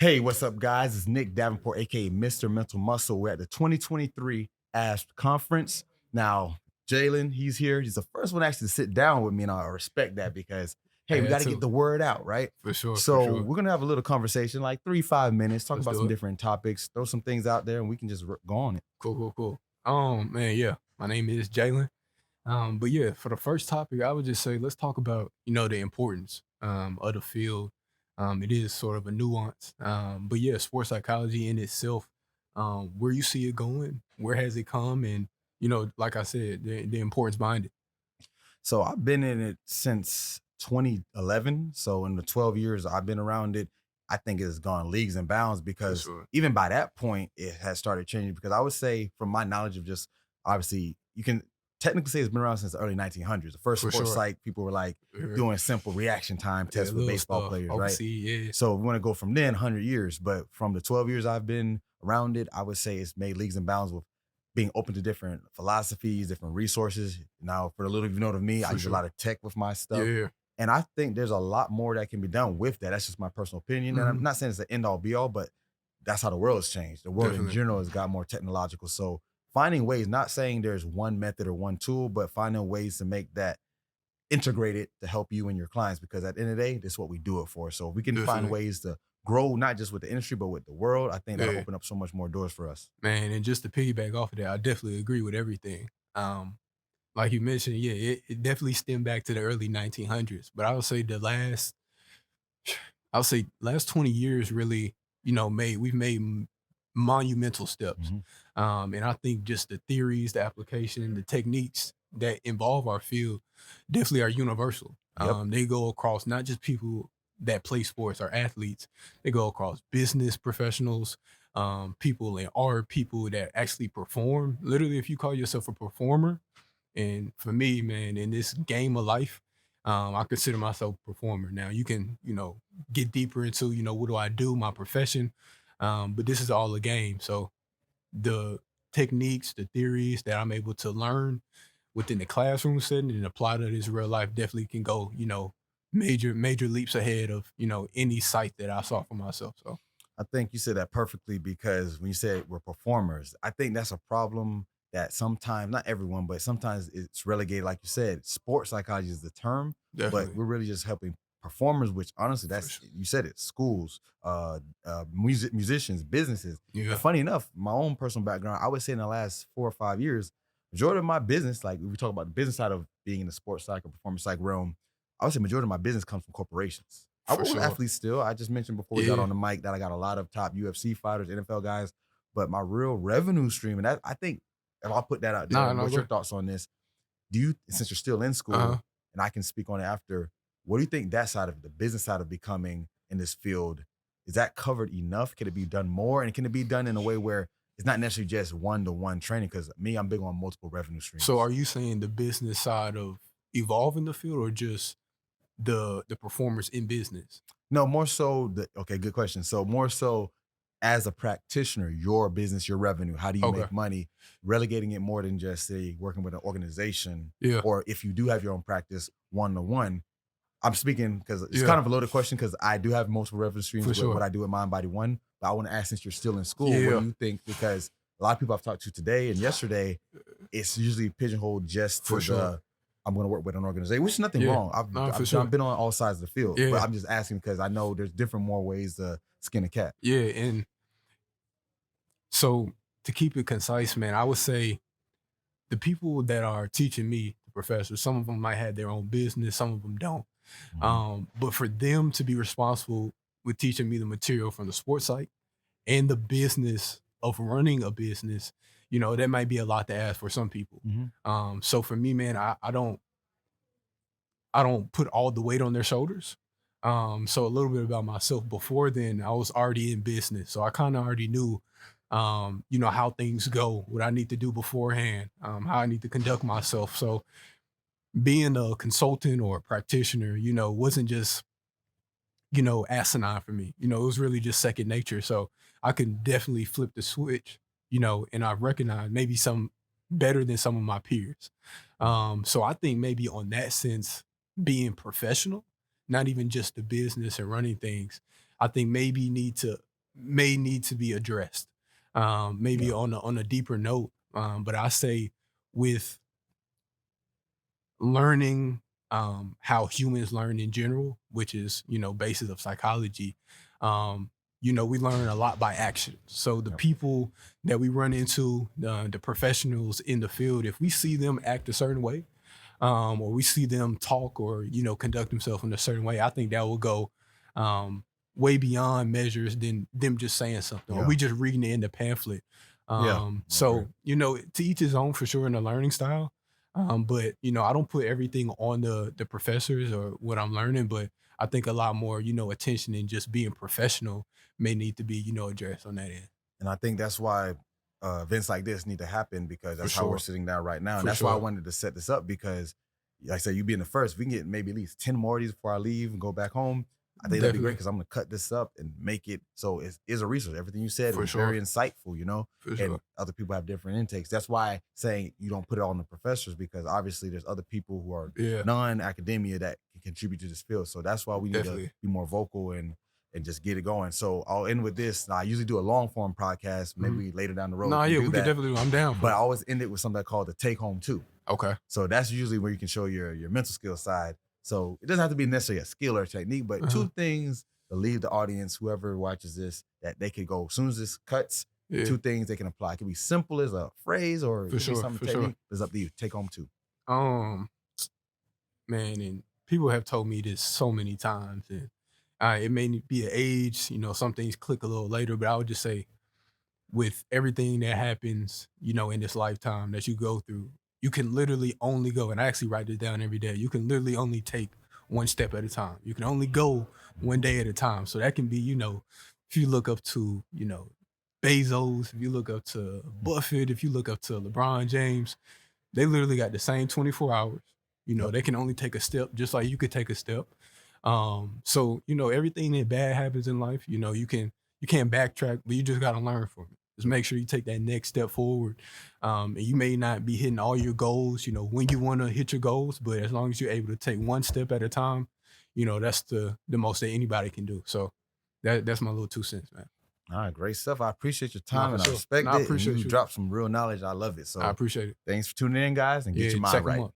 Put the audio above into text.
Hey, what's up, guys? It's Nick Davenport, aka Mr. Mental Muscle. We're at the 2023 AASP conference. Now, Jaelyn, he's here. He's the first one actually to sit down with me, and I respect that because, I hey, we had got to get to. the word out, right? For sure, for So sure. we're gonna have a little conversation, like 3 5 minutes, talk Let's about do some it. different topics, throw some things out there, and we can just go on it. Cool, cool, cool. Man, yeah. My name is Jaelyn. But yeah, for the first topic, I would just say let's talk about, the importance of the field. It is sort of a nuance. But yeah, sports psychology in itself, where you see it going, where has it come, and like I said, the importance behind it. So I've been in it since 2011. So in the 12 years I've been around it, I think it's gone leagues and bounds For because sure. even by that point, it has started changing. Because I would say, from my knowledge of just obviously, you can technically say it's been around since the early 1900s. The first For sports sure. psych, people were like Yeah, doing simple reaction time yeah, tests with little baseball stuff. players, right? Oversee, yeah. So we want to go from then 100 years. But from the 12 years I've been around it, I would say it's made leagues and bounds with being open to different philosophies, different resources. Now, for the little you know of me, I For use a sure. lot of tech with my Yeah, stuff. yeah. And I think there's a lot more that can be done with that. That's just my personal opinion. And I'm Hmm. not saying it's the end all be all, but that's how the world has changed. The world in Definitely. general has got more technological. So finding ways, not saying there's one method or one tool, but finding ways to make that integrated to help you and your clients. Because at the end of the day, this is what we do it for. So if we can find Definitely. ways to grow, not just with the industry, but with the world, I think that'll Yeah. open up so much more doors for us. Man, and just to piggyback off of that, I definitely agree with everything. Like you mentioned, yeah, it definitely stemmed back to the early 1900s. But I would say I would say last 20 years really, we've made monumental steps. Mhm. And I think just the theories, the application, the techniques that involve our field definitely are universal. Yep. They go across not just people that play sports or athletes, they go across business professionals, people in art, people that actually perform. Literally, if you call yourself a performer, and for me, man, in this game of life, I consider myself a performer. Now you can, get deeper into, what do I do, my profession. But this is all a game. So the techniques, the theories that I'm able to learn within the classroom setting and apply to this real life definitely can go, major leaps ahead of, any site that I saw for myself. So I think you said that perfectly because when you said we're performers, I think that's a problem that sometimes, not everyone, but sometimes it's relegated. Like you said, sports psychology is the term, but definitely we're really just helping performers, which honestly, for that's, sure. you said it, schools, musicians, businesses. And Yeah. funny enough, my own personal background, I would say in the last 4 or 5 years, majority of my business, like we talk about the business side of being in the sports psych or performance psych realm, I would say majority of my business comes from corporations. I For work with sure. athletes still. I just mentioned before we got Yeah. on the mic that I got a lot of top UFC fighters, NFL guys, but my real revenue stream, and that I think if I'll put that out there, Nah, and no, what's your go. thoughts on this? Do you, since you're still in Uh-huh. school, and I can speak on it after, what do you think that side of the business side of becoming in this field, is that covered enough? Can it be done more? And can it be done in a way where it's not necessarily just one-to-one training? Because me, I'm big on multiple revenue So streams. are you saying the business side of evolving the field or just the performers in business? No, more so the okay, good question. So more so as a practitioner, your business, your revenue, how do you Okay. make money? Relegating it more than just say working with an organization, Yeah. or if you do have your own practice one to one. I'm speaking because it's Yeah. kind of a loaded question because I do have multiple revenue streams For with what sure. I do at Mind Body One. But I want to ask, since you're still in school, what do Yeah. you think? Because a lot of people I've talked to today and yesterday, it's usually pigeonholed just For to sure. the I'm going to work with an organization, which is nothing Yeah. wrong. No, for I've sure. been on all sides of the field, but Yeah. I'm just asking because I know there's different more ways to skin a cat. Yeah. And so to keep it concise, man, I would say the people that are teaching me, the professors, some of them might have their own business, some of them don't. Mhm. But for them to be responsible with teaching me the material from the sports site and the business of running a business, that might be a lot to ask for some people. Mhm. So for me, man, I don't put all the weight on their shoulders. So a little bit about myself. Before then, I was already in business, so I kind of already knew, how things go, what I need to do beforehand, how I need to conduct myself. So being a consultant or a practitioner, wasn't just asinine for me. It was really just second nature. So I can definitely flip the switch, and I recognize maybe some better than some of my peers. So I think maybe on that sense, being professional, not even just the business and running things, I think maybe need to may need to be addressed, maybe Yeah. on a deeper note. But I say with learning how humans learn in general, which is, basis of psychology. Um, we learn a lot by action. So the Yeah. people that we run into, the professionals in the field, if we see them act a certain way, or we see them talk or conduct themselves in a certain way, I think that will go um, way beyond measures than them just saying something or Yeah. we just reading it in the pamphlet. Yeah. I agree. So to each his own for sure in the learning style. But I don't put everything on the professors or what I'm learning, but I think a lot more attention and just being professional may need to be addressed on that end. And I think that's why events like this need to happen because For that's how we're sure, sitting down right now. And for that's why I sure, wanted to set this up because, like I said, you being the first, we can get maybe at least 10 more of these before I leave and go back home. I think that'd be great definitely, because I'm going to cut this up and make it so it is a resource. Everything you said for was very sure, insightful, you know, for and sure. other people have different intakes. That's why saying you don't put it on the professors because obviously there's other people who are Yeah, non-academia that can contribute to this field. So that's why we need to definitely. be more vocal and just get it going. So I'll end with this. Now, I usually do a long form podcast. Mhm. Maybe later down the road Nah, we yeah, can do we could that. definitely. I'm down But for I it. always end it with something called the take home too. Okay. So that's usually where you can show your mental skill side. So it doesn't have to be necessarily a skill or a technique, but Uh-huh. two things to leave the audience, whoever watches this, that they could go as soon as this cuts. Yeah, Two things they can apply. It can be simple as a phrase, or it for could be sure, something for sure. technique. It's up to you. Take home two. Um, man, and people have told me this so many times, and it may be an age, some things click a little later, but I would just say with everything that happens, in this lifetime that you go through, you can literally only go, and I actually write this down every day. You can literally only take one step at a time. You can only go one day at a time. So that can be, if you look up to, Bezos, if you look up to Buffett, if you look up to LeBron James, they literally got the same 24 hours. Yep. They can only take a step just like you could take a step. So, everything that bad happens in life, you can't backtrack, but you just gotta learn from it. Just make sure you take that next step forward. And you may not be hitting all your goals, when you want to hit your goals, but as long as you're able to take one step at a time, that's the most that anybody can do. So that's my little 2 cents, man. All right, great stuff. I appreciate your Nah, time for and I sure. respect Nah, I it. And you appreciate you. dropped some real knowledge. I love it. I So appreciate it. thanks for tuning in, guys, and get Yeah, your mind check them right. up.